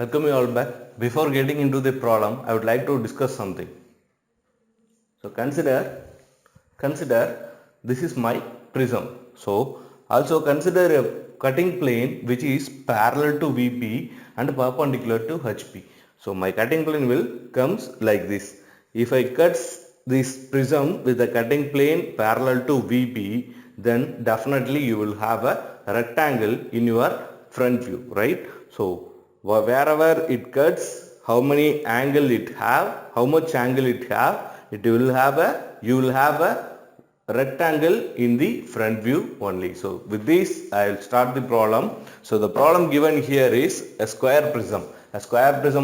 Welcome you all back. Before getting into the problem, I would like to discuss something. So consider this is my prism. So also consider a cutting plane which is parallel to VP and perpendicular to HP. So my cutting plane will comes like this. If I cut this prism with the cutting plane parallel to VP, then definitely you will have a rectangle in your front view, right? So wherever it cuts, how many angle it have, how much angle it have, you will have a rectangle in the front view only. So with this I will start the problem. So the problem given here is a square prism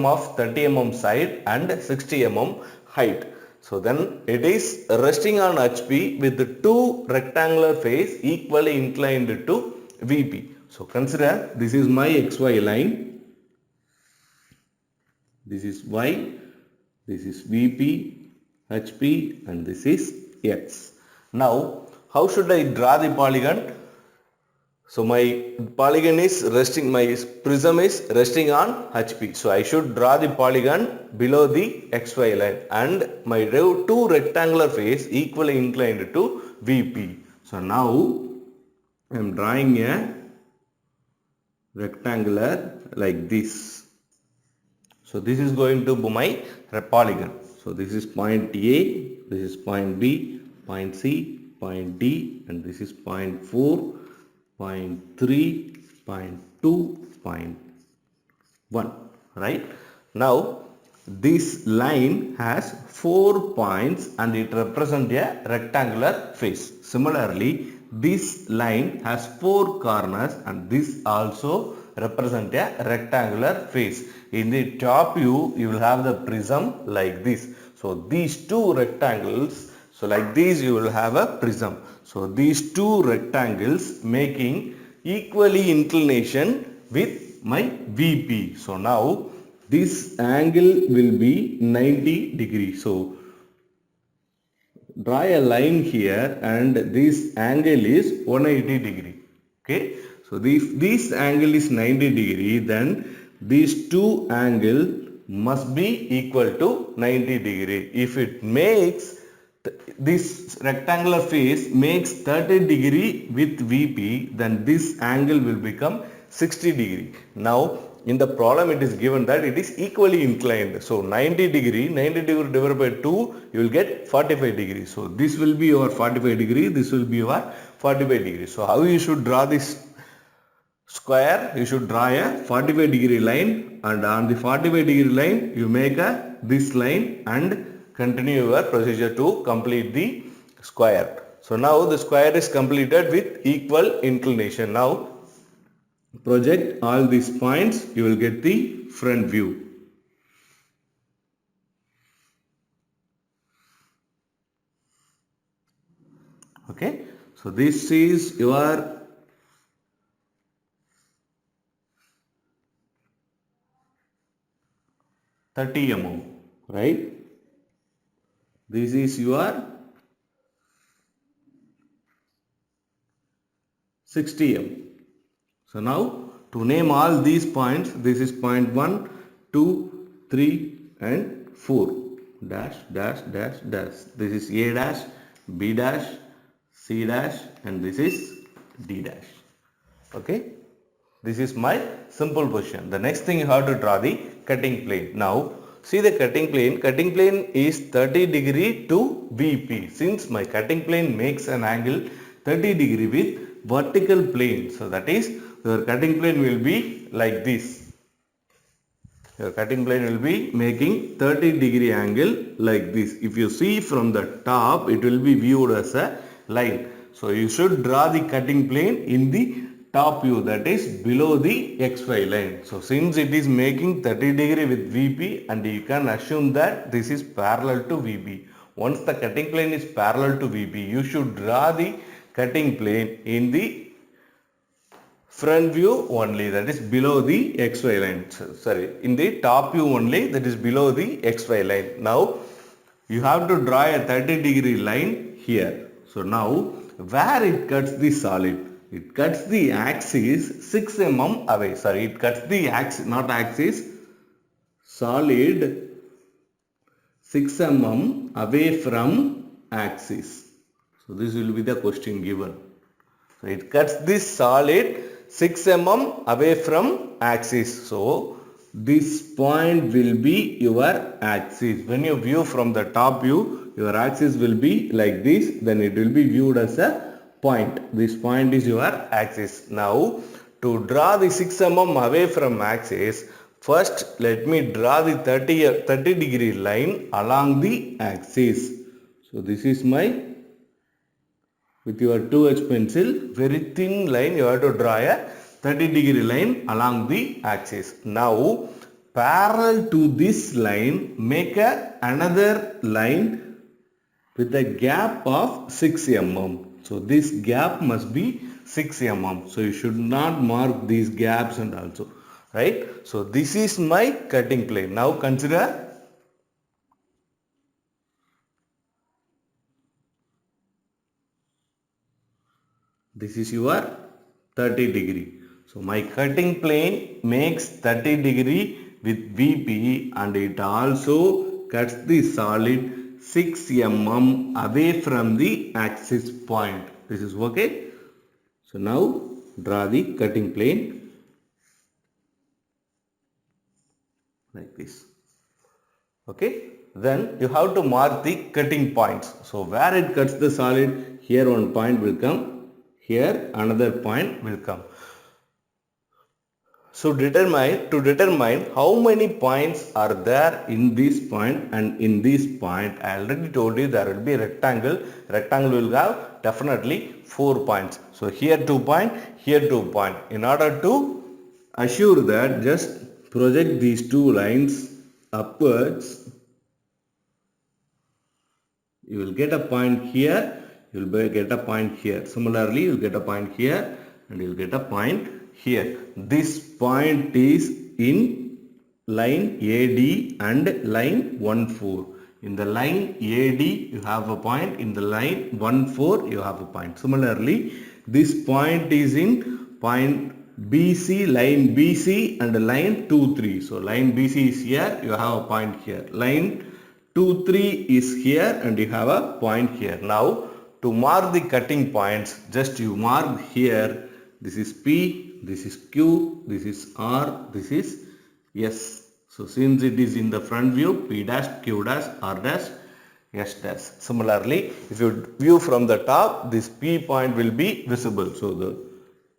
of 30 mm side and 60 mm height. So then it is resting on HP with the two rectangular face equally inclined to VP. So consider this is my XY line. This is Y, this is VP, HP and this is X. Now how should I draw the polygon? So my polygon is resting, my prism is resting on HP. So I should draw the polygon below the XY line and my two rectangular face equally inclined to VP. So now I am drawing a rectangular like this. So this is going to be my polygon. So this is point A, this is point B, point C, point D and this is point 4, point 3, point 2, point 1, right? Now this line has 4 points and it represents a rectangular face. Similarly, this line has 4 corners and this also represents a rectangular face. In the top view, you will have the prism like this. So these two rectangles, so like this you will have a prism. So these two rectangles making equally inclination with my VP. So now this angle will be 90 degrees. So draw a line here and this angle is 180 degree. Okay. So if this angle is 90 degree, then these two angle must be equal to 90 degree. If it makes this rectangular face makes 30 degree with VP, then this angle will become 60 degree. Now in the problem it is given that it is equally inclined. So 90 degree divided by 2, you will get 45 degrees. So this will be your 45 degree, this will be your 45 degrees. So how you should draw this square? You should draw a 45 degree line and on the 45 degree line you make this line and continue your procedure to complete the square. So now the square is completed with equal inclination. Now project all these points, you will get the front view. Okay, so this is your (30 mm), right? This is your 60 mm. So now to name all these points, this is point 1, 2, 3 and 4. Dash, dash, dash, dash. This is A dash, B dash, C dash and this is D dash. Okay. This is my simple position. The next thing you have to draw the cutting plane. Now see the cutting plane. Cutting plane is 30 degree to VP. Since my cutting plane makes an angle 30 degree with vertical plane. So that is your cutting plane will be like this. Your cutting plane will be making 30 degree angle like this. If you see from the top, it will be viewed as a line. So you should draw the cutting plane in the top view, that is below the XY line. So since it is making 30 degree with VP and you can assume that this is parallel to VP. Once the cutting plane is parallel to VP, you should draw the cutting plane in the front view only, that is below the XY line. In the top view only, that is below the XY line. Now you have to draw a 30 degree line here. So now where it cuts the solid? It cuts the axis 6 mm away. It cuts the axis, not axis, solid 6 mm away from axis. So this will be the question given. So it cuts this solid 6 mm away from axis. So this point will be your axis. When you view from the top view, your axis will be like this. Then it will be viewed as a point. This point is your axis. Now to draw the 6 mm away from axis, first let me draw the 30 degree line along the axis. So this is my, with your 2H pencil, very thin line, you have to draw a 30 degree line along the axis. Now parallel to this line, make another line with a gap of 6 mm. So this gap must be 6 mm. So you should not mark these gaps and also, right? So this is my cutting plane. Now consider this is your 30 degree. So my cutting plane makes 30 degree with VP and it also cuts the solid 6 mm away from the axis point. This is okay. So now draw the cutting plane like this. Okay. Then you have to mark the cutting points. So where it cuts the solid, here one point will come, here another point will come. So to determine how many points are there in this point and in this point, I already told you there will be a rectangle. Rectangle will have definitely 4 points. So here 2 points, here 2 points. In order to assure that, just project these two lines upwards. You will get a point here, you will get a point here. Similarly, you will get a point here and you will get a point here. This point is in line AD and line 1,4. In the line AD you have a point, in the line 1,4 you have a point. Similarly, this point is in point BC, line BC and line 2,3. So line BC is here, you have a point here. Line 2,3 is here and you have a point here. Now to mark the cutting points, just you mark here. This is P, this is Q, this is R, this is S. So since it is in the front view, P dash, Q dash, R dash, S dash. Similarly, if you view from the top, this P point will be visible. So the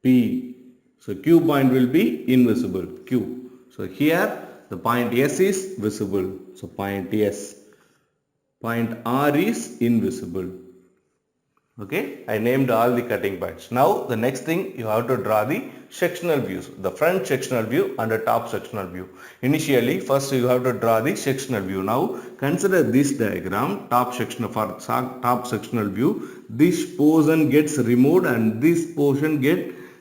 P, so Q point will be invisible, Q. So here the point S is visible. So point S. Point R is invisible. Okay, I named all the cutting points. Now the next thing, you have to draw the sectional views, the front sectional view and the top sectional view. Initially, first you have to draw the sectional view. Now consider this diagram, top sectional view. This portion gets removed and this portion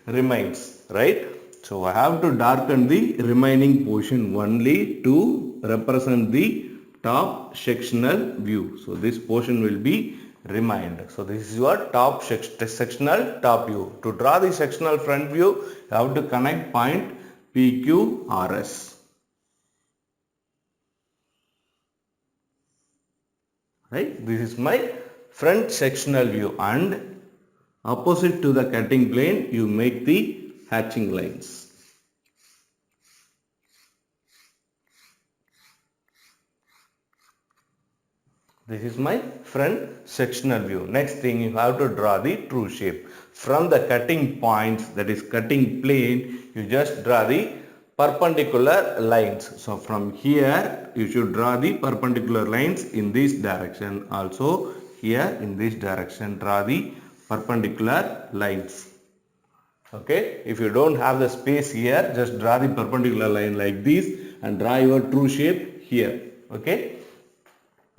remains, right? So I have to darken the remaining portion only to represent the top sectional view. So this portion will be remained. So this is your top sectional top view. To draw the sectional front view, you have to connect point PQRS. Right? This is my front sectional view, and opposite to the cutting plane, you make the hatching lines. This is my front sectional view. Next thing, you have to draw the true shape. From the cutting points, that is cutting plane, you just draw the perpendicular lines. So from here, you should draw the perpendicular lines in this direction. Also here in this direction, draw the perpendicular lines. Okay, if you don't have the space here, just draw the perpendicular line like this and draw your true shape here. Okay.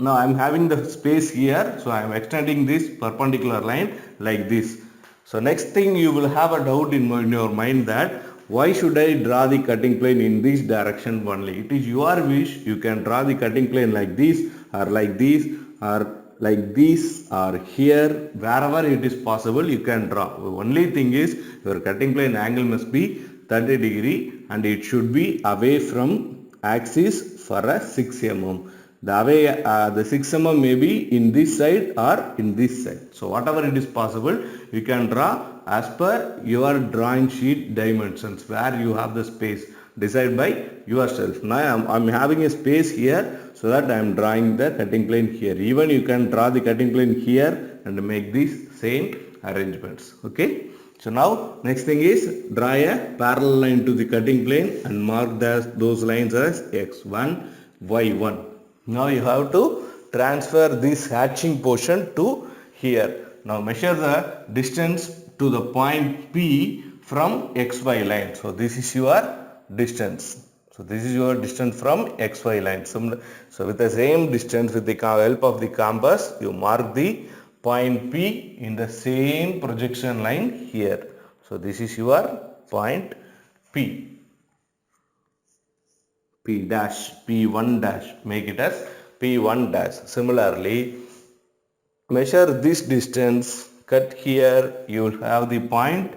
Now I am having the space here, so I am extending this perpendicular line like this. So next thing, you will have a doubt in your mind that why should I draw the cutting plane in this direction only? It is your wish. You can draw the cutting plane like this or like this or like this or here, wherever it is possible you can draw. The only thing is your cutting plane angle must be 30 degree and it should be away from axis for a 6 mm. The way the 6 mm may be in this side or in this side. So whatever it is possible, you can draw as per your drawing sheet dimensions where you have the space. Decide by yourself. Now I'm having a space here, so that I am drawing the cutting plane here. Even you can draw the cutting plane here and make these same arrangements. Okay. So now next thing is draw a parallel line to the cutting plane and mark those lines as x1, y1. Now you have to transfer this hatching portion to here. Now measure the distance to the point P from XY line. So this is your distance. So this is your distance from XY line. So with the same distance, with the help of the compass, you mark the point P in the same projection line here. So this is your point P. P dash, P1 dash, make it as P1 dash. Similarly, measure this distance, cut here, you will have the point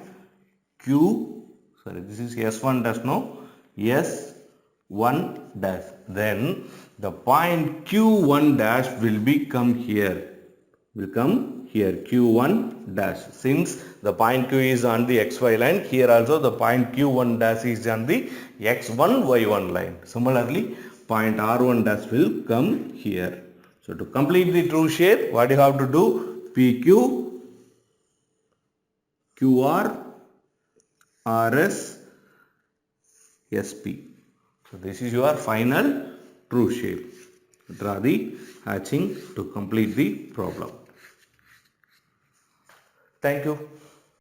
Q, sorry, this is S1 dash, no, S1 dash. Then the point Q1 dash will come here, Q1 dash. Since the point Q is on the XY line, here also the point Q1 dash is on the X1, Y1 line. Similarly, point R1 dash will come here. So to complete the true shape, what you have to do? PQ, QR, RS, SP. So this is your final true shape. Draw the hatching to complete the problem. Thank you.